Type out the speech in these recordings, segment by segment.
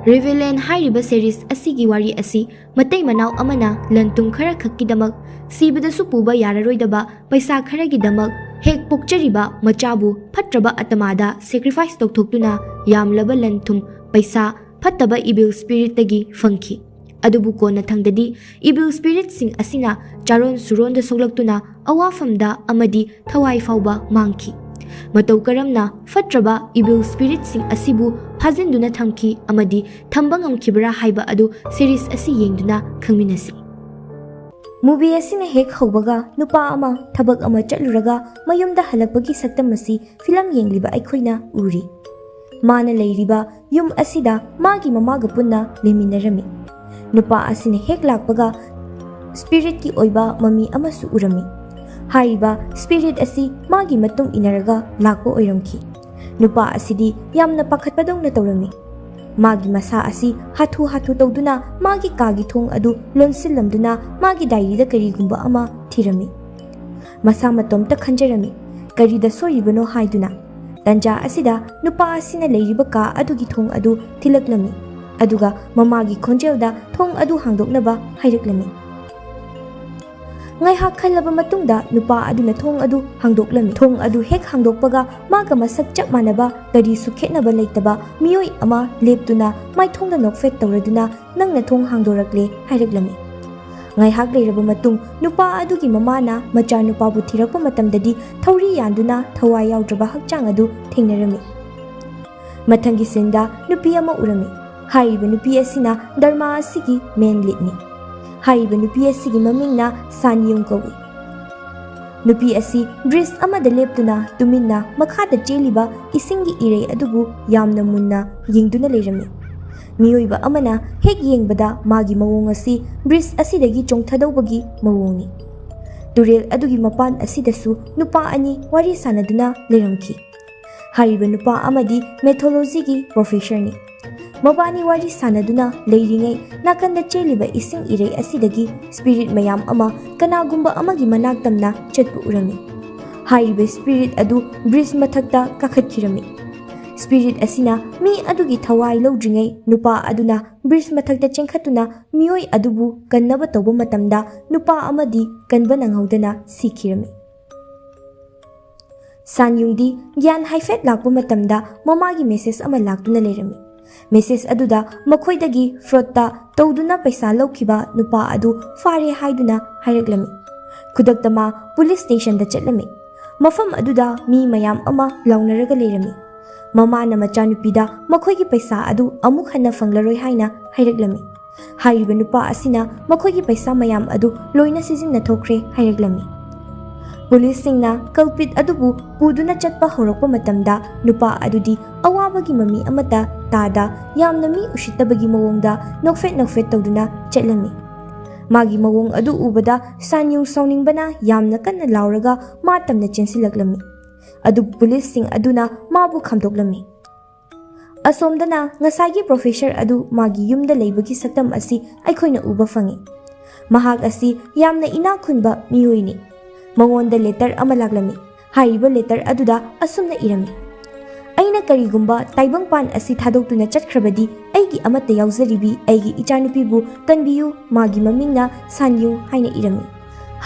Revelan hairiba series asigi wari asi matai manau amana lantung khara khakkidamak sibada su puba yararoidaba paisa kharagidamak hek pokchariba machabu fatrba atamada sacrifice tokthokuna yamlaba lanthum paisa fattaba evil spirit tagi fangki adubu kona thangdadi evil spirit sing asina charol suron da soglaktuna awafamda amadi thawai fauba mangki matau karamna fatrba evil spirit sing asibu phajinduna thamki amadi thambangam kibra haiba adu series asi yengduna khangminasi movie asina hek hobaga nupa ama thabak ama chatluraga mayumda halakpagi saktam asi film yengliba aikhoina uri mana leiriba yum asida magi mamaga punna leminarami nupa asina hek lakpaga spirit ki oiba mami ama su urami haiba spirit asi magi matung inaraga lakpo oiramki nupa asidi yamna pakhatpadong na tawrami magi masa asi hathu tawduna magi kagi thong adu lonsilamduna magi diary da karigumba ama thirami masa matomta khanjarami karida soiribano haiduna tanja asida nupa asina leiriba ka adugi thong adu thilaklami aduga mamagi khonjelda thong adu hangdoknaba haireklami ngai hak khalaba matungda nupa aduna thong adu hangdoklami thong adu hek hangdokpaga maga masak chap manaba gari su khetnaba leitaba miyoi ama leptuna mai thongda nokfet tawraduna nangna thong hangdorakle haireklami ngai hak leiraba matung nupa adugi mamana macha nupa bu thirakpa matamdadi thauri yanduna thawai yawdraba hakchang adu thengnarami mathangi sinda nupi ama urami haiba nupi asina dharma asigi main litni haiba nupi asigi mamingna sanyung kawi nupi asi bris amada leptuna tuminna makhada cheliba isingi irei adubu yamna munna yingduna leirami miyoiba amana hek yengbada magi mawong asi bris asidagi chongthadobagi mawongni turel adugi mapan asidasu nupa ani wari sanaduna leiramki haiba nupa amadi mythology gi professor ni mabani wari sanaduna leiringai nakanda cheliba ising irei asidagi spirit mayam ama kanagumba amagi manaktamna chatpu urami haiba spirit adu bris mathakta kakhatkirami spirit asina mi adugi thawai lodringai nupa aduna bris mathakta chengkhatuna miyoi adubu kannaba tawba matamda nupa amadi kanba nanghaudana sikhirami sanyungdi gyan haifet lakpa matamda mamagi message ama laktuna leirami message aduda makhoidagi fraudta tawduna paisa lawkiba nupa adu fare haiduna haireklami kudaktama police station da chatlami mafam aduda mi mayam ama launaraga leirami mamana machanupida makhoigi paisa adu amuk hana fanglaroi haina haireklami haiba nupa asina makhoigi paisa mayam adu loina sizin na thokre haireklami police singna culprit adubu puduna chatpa horokpa matamda nupa adudi awabagi mami amata tada yamna mi ushitabagi mawongda nokfet tawduna chatlami magi mawong adu ubada sanyung sauningbana yamna kanna lauraga matamna chensilaklami adu police sing aduna mabu khamdoklami asomdana ngasagi professor adu magi yumda leibagi saktam asi aikhoina uba fangi mahak asi yamna ina khunba miyoini mangonda letter ama laglami haiba letter aduda asumna irami aina karigumba taibangpan asi thadokuna chatkrabadi aigi amata yauzaribi aigi ichanupibu kanbiyu magi mamingna sanyu haina irami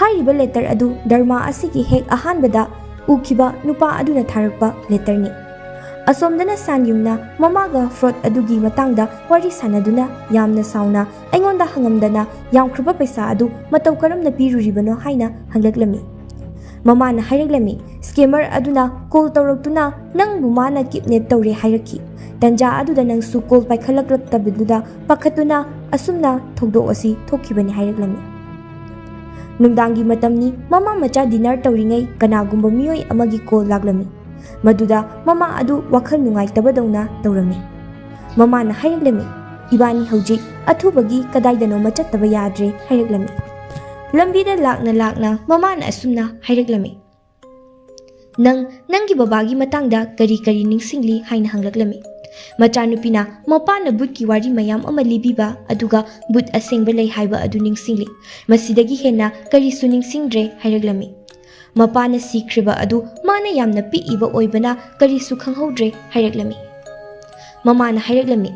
haiba letter adu dharma asigi hek ahanbada ukiba nupa aduna tharakpa letter ni asomdana sanyungna mamaga fraud adugi matangda wari sanaduna yamna sauna aingonda hangamdana yamkhruba paisa adu matau karamna piruribano haina hanglaklami mamana haireklami scammer aduna call tawraktuna nang bumana kidnap tawre hairaki tanja aduda nang su call paikhalakraktabiduda pakhatuna asumna thokdo asi thokkibani haireklami nungdangi matamni mama macha dinner tawringai kanagumba miyoi amagi call laglami maduda mama adu wakhal nungai tabadawna tawrami mamana haireklami ibani hojik athubagi kadaidano machattaba yadre haireklami lambida lakna mamana asumna haireklami nangi babagi matangda kari ningsingli haina hanglaklami machanupina mapana butki wari mayam ama libiba aduga but asengba lei haiba adu ningsingli masidagi hena kari su ningsingdre haireklami mapana sikriba adu mana yamna pi iba oibana kari su khanghodre haireklami mamana haireklami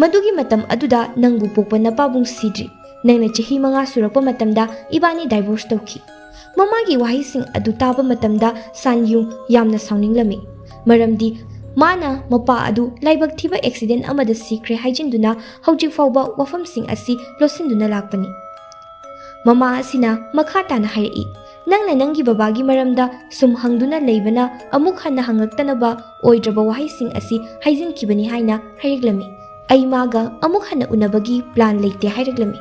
Madugi matam aduda nangbu pokpa napabung sidri. Nangna chahi 5 surakpa matamda ibani divorce tawki. Mamagi wahising adu taba matamda Sanyung yamna sauninglami. Maramdi mana mapa adu laibak thiba accident amada sikre haijinduna hojik fawba wafamsing asi losinduna lakpani. Mama asina makhatana hairi. Nangna nangi babagi maramda sumhangduna leibana amuk hanna hangaktanaba oidraba wahising asi haijinkibani haina haireglami. Ai maga amuk hanna unabagi plan leite haireglami.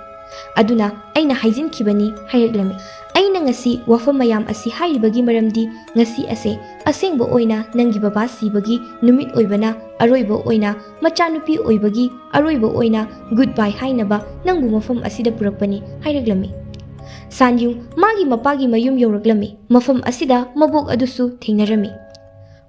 Aduna aina haijinkibani haireglami. Aina ngasi wafam mayam asi hairibagi maramdi ngasi ase asengbo oina nangi baba sibagi numit oibana aroibo oina machanupi oibagi aroibo oina goodbye hainaba nangbu mafam asida purakpani haireglami. Sanyung magi mapagi mayum yoraglami. Mafam asida mabok adusu thengnarami.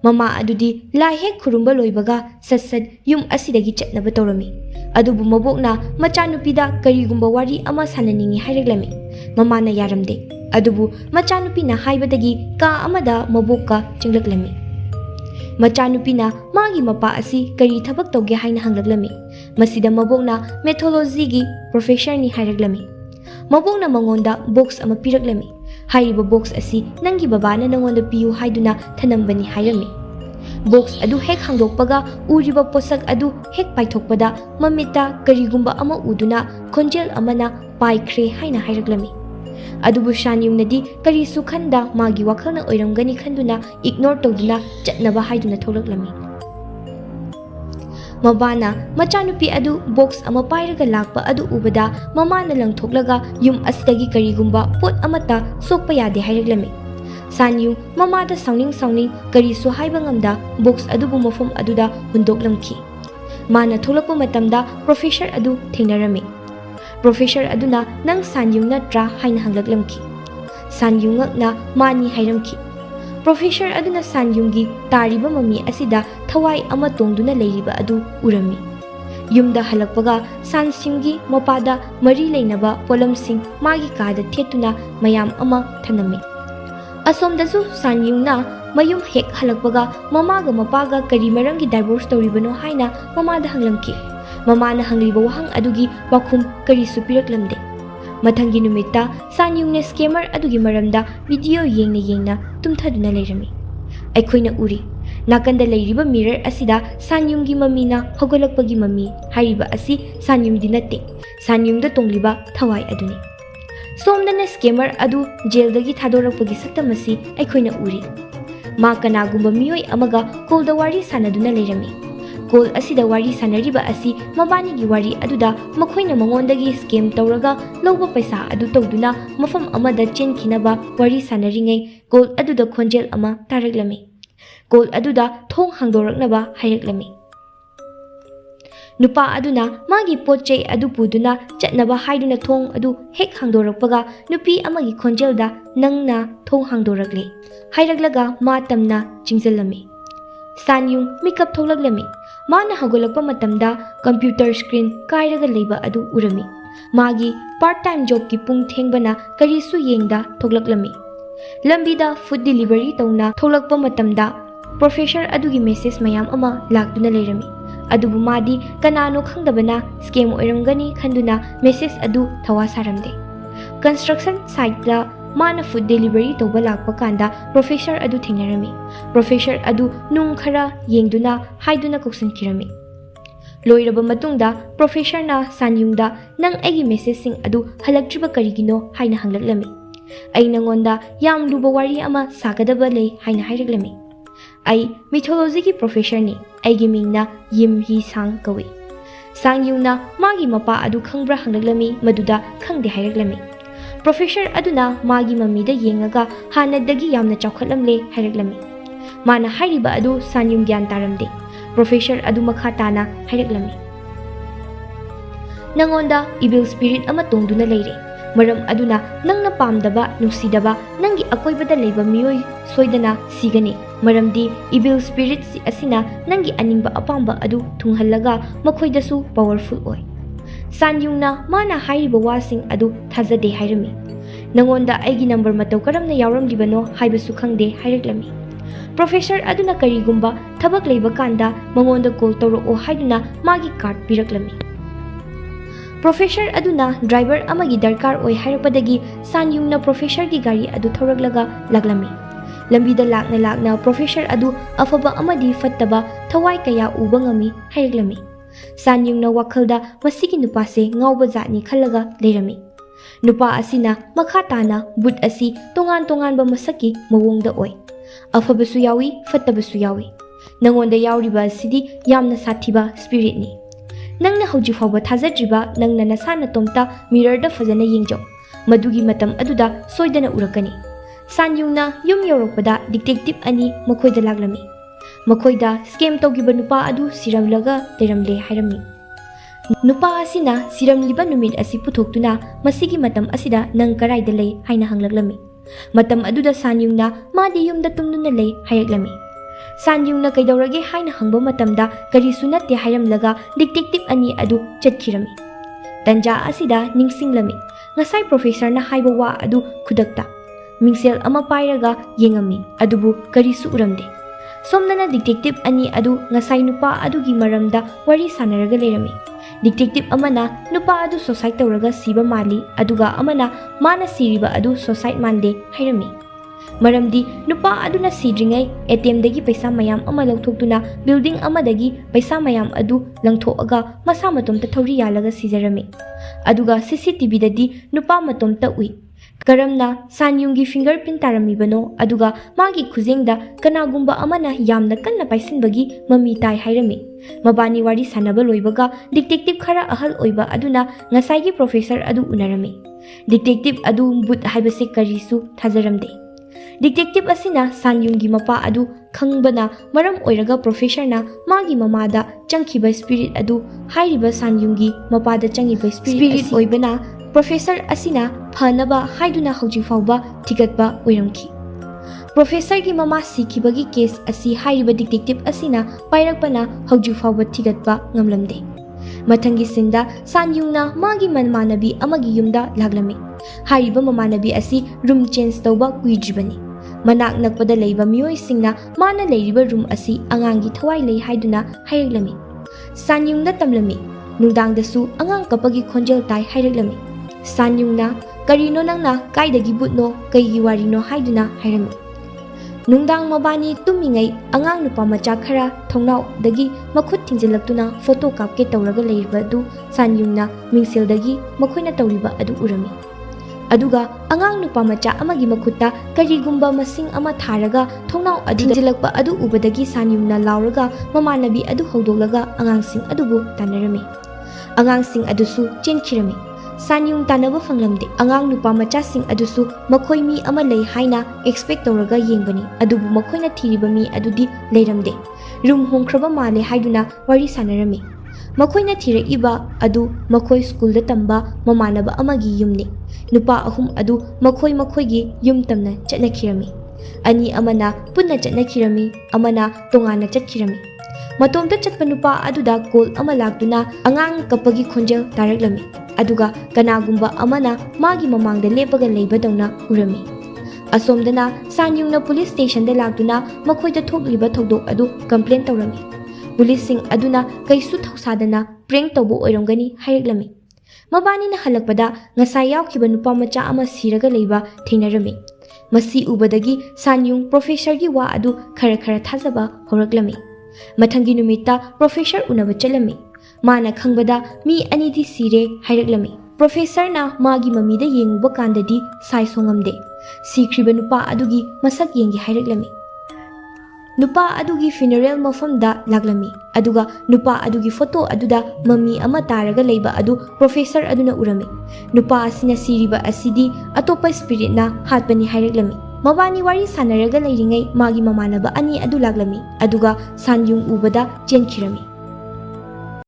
Mama adudi lai hek khurumba loibaga satsat yum asidagi chatnaba tawrami. Adubu mabokna machanupida karigumba wari ama sananingi haireglami. Mama na yaramde. Adubu machanupina haibadagi ka amada mabokka chinglaklami. Machanupina magi mapa asi kari thabak tawge haina hanglaglami. Masida mabokna methodology gi professor ni haireglami. Mabokna mangonda box ama piraglami. Hairiba box asi nangi babana nangonda piyu haiduna thanambani hairami. Box adu hek hangdokpaga uriba posak adu hek paithokpada mamita karigumba ama uduna konjel amana paikre haina hairaglami. Adubu Sanyungnadi kari sukhanda magi wakhalna oiramgani khanduna ignore tawduna chatnaba haiduna tholaklami. Mabana machanupi adu box ama pairaga lakpa adu ubada mamana langthoklaga yum asidagi karigumba pot amata sokpa yade hairaglami. Sanyung mamada sauning kari su haiba ngamda box adubu mafum aduda hundoklamki. Mana tholakpa matamda professor adu thengnarami. Professor aduna nang Sanyung natra haina hanglaglamki. Sanyung ngakna mani hairamki. Professor aduna Sanyunggi tariba mami asida thawai ama tongduna leiriba adu urami. Yumda halakpaga Sanyunggi mapada mari leinaba polamsing magi kada thetuna mayam ama thanami. Asomdasu Sanyungna mayum hek halakpaga mamaga mapaga kari marangi divorce tawribano haina mamada hanglamki. Mamana hangliba wahang adugi wakhum kari supiraklamde. Mathangi numita Sanyungna scammer adugi maramda video yengna tumthaduna leirami. Aikhoina uri nakanda leiriba mirror asida Sanyunggi mamina hogolakpagi mami hariba asi Sanyungdi natte. Sanyungda tongliba thawai aduni. Somdana scammer adu jaildagi thadorakpagi saktamasi aikhoina uri. Ma kanagumba miyoi amaga kolda wari sanaduna leirami. Kol asida wari sanariba asi mabani gi wari aduda makhoina mangondagi scam tawraga lawba paisa adu tawduna mafam amada chenkhinaba wari sanaringai kol aduda khonjel ama taraglami. Kol aduda thong hangdoraknaba haireglami. Nupa aduna magi potchei adu puduna chatnaba haiduna thong adu hek hangdorakpaga nupi amagi khonjelda nangna thong hangdorakle. Hairaglaga ma tamna chingjalami. Sanyung makeup thoklaglami. Mana hagolakpa matamda computer screen kairaga leiba adu urami. Magi part-time job ki pung thengbana karisu yengda thoklaklami. Lambida food delivery tawna tholakpa matamda professor adugi message mayam ama lakduna leirami. Adubu madi kanano khangdabana scam oiramgani khanduna message adu thawa saramde. Construction site da mana food delivery tawba lakpa kanda professor adu thengnarami. Professor adu nung khara yengduna haiduna koksankirami. Loiraba matungda professor na Sanyungda nang aigi message sing adu halaktriba karigino haina hanglaklami. Ai nangonda yam luba wari ama sagadaba lei haina haireglami. Ai mythology ki professor ni aigi mingna Yim Hi Sang kawi. Sangyungna magi mapa adu khangbra hanglaklami maduda khangde haireglami. Professor aduna magi mamida yengaga hanadagi yamna chawkhatlamle haireglami. Mana hairiba adu Sanyung gyan taramde. Professor adu makhatana haireglami. Nangonda evil spirit ama tongduna leire. Maram aduna nangna pamdaba nusidaba nangi akoibada leiba miyoi soidana sigani. Maramdi evil spirit si asina nangi aningba apamba adu thunghallaga makhoidasu powerful oi. Sanyungna mana hairiba wasing adu thazade hairami. Nangonda aigi number matau karamna yawramlibano haibasu khangde haireglami. Professor aduna karigumba thabak leiba kanda mangonda call tawroko haiduna magi card piraklami. Professor aduna driver amagi darkar oi hairapadagi sanyungna professor gi gari adu thawraklaga laglami. Lambida lakna professor adu afaba amadi fattaba thawai kaya uba ngami hairaglami. Sanyungna wakhalda masigi nupase ngawba zatni khallaga leirami. Nupa asina makha tana but asi tongan ba masaki mawongda oi. Afabasu yawi fattabasu yawi. Nangonda yawriba asidi yamna sathiba spirit ni. Nangna hauji fawba thazadriba nangna nasana tomta mirror da fazana yengjaw. Madugi matam aduda soidana urakani. Sanyungna yum yorokpada detective ani makhoida laglami. Makhoida scam tawgiba nupa adu siramlaga leramle hairami. Nupa asina siramliba numit asi puthoktuna masigi matam asida nang karaida lei haina hanglaglami. Matam aduda sanyungna madi yumda tumduna lei hayaglami. Sanyungna kaidawrage haina hangba matamda karisu natte hairamlaga detective ani adu chatkirami. Tanja asida ningsinglami. Ngasai professor na haiba wa adu khudakta. Mingsel ama pairaga yengami adubu karisu uramde. Somnana detective ani adu ngasai nupa adugi maramda wari sanaraga lerami. Detective amana nupa adu suicide tawraga siba mali aduga amana mana siriba adu suicide mande hairami. Maramdi nupa aduna sidringai ATM dagi paisa mayam ama lawthoktuna building amadagi paisa mayam adu langthoaga masa matomta thawri yalaga sijarami. Aduga CCTV dadi nupa matomta ui. Karamna sanyunggi fingerprint taramibano aduga magi khuzengda kanagumba amana yamna kanna paisinbagi mami tai hairami. Mabani wari sanaba loibaga detective khara ahal oiba aduna ngasaigi professor adu unarami. Detective adu but haibase karisu thajaramde. Detective asina sanyunggi mapa adu khangbana maram oiraga professor na magi mamada changkhiba spirit adu hairiba sanyunggi mapada changiba spirit oibana professor asina phanaba haiduna hauji fawba tigatba oiramki. Professor gi mama sikhibagi case asi hairiba detective asina pairakpana hauji fawba tigatba ngamlamde. Mathangi sinda sanyungna magi manmanabi amagi yumda laglami. Hairiba mamanabi asi room change tawba kuijibani. Manak nakpada leiba miyoi singna mana leiriba room asi angangi thawai lei haiduna hairaglami. Sanyungna tamlami. Nungdangdasu angang kapagi khonjel tai hairaglami. Sanyungna karino nangna kaidagi butno kaigi warino haiduna hairami. Nungdang mabani tumingai angang nupa macha khara thongnau dagi makhut thingjilaktuna photo kapke tawraga leiriba du sanyungna mingsil dagi makhoina tawriba adu urami. Aduga angang nupa macha amagi makhutta karigumba masing ama tharaga thongnau adu thingjilakpa adu ubadagi sanyungna lauraga mamanabi adu hodolaga angangsing adubu tanarami. Angangsing adusu chenkhirami. Sanyung tanaba fanglamde angang nupa macha sing adusu makhoi mi ama lei haina expect tawraga yengbani adubu makhoina thiriba mi adudi leiramde. Room hongkhraba male haiduna wari sanarami. Makhoina thirakiba adu makhoi school da tamba mamanaba amagi yumni. Nupa ahum adu makhoi gi yum tamna chatnakhirami. Ani amana punna chatnakhirami amana tongana chatkirami. Matomta chatpa nupa aduda call ama lagduna angang kapagi khonjel taraklami. Aduga kanagumba amana magi mamangda lepaga leibadawna urami. Asomdana sanyungna police station da lagduna makhoida thokliba thodok adu complaint tawrami. Police sing aduna kaisu thausadana prank tawbo oiramgani hairaglami. Mabani na halakpada ngasai yawkhiba nupa macha ama siraga leiba thenarami. Masi ubadagi sanyung professor gi wa adu khara thazaba horaklami. Mathangi numita professor unaba chalami. Mana khangbada mi anidi sire hairaklami. Professor na magi mamida yenguba kandadi sai songamde. Sikhriba nupa adugi masak yengi hairaklami. Nupa adugi funeral mafamda laglami. Aduga nupa adugi photo aduda mami ama taraga leiba adu professor aduna urami. Nupa asina siriba asidi atopa spirit na hatpani hairaklami. Mabani wari sanaraga leiringai magi mamanaba ani adu laglami. Aduga sanyung ubada chenkhirami.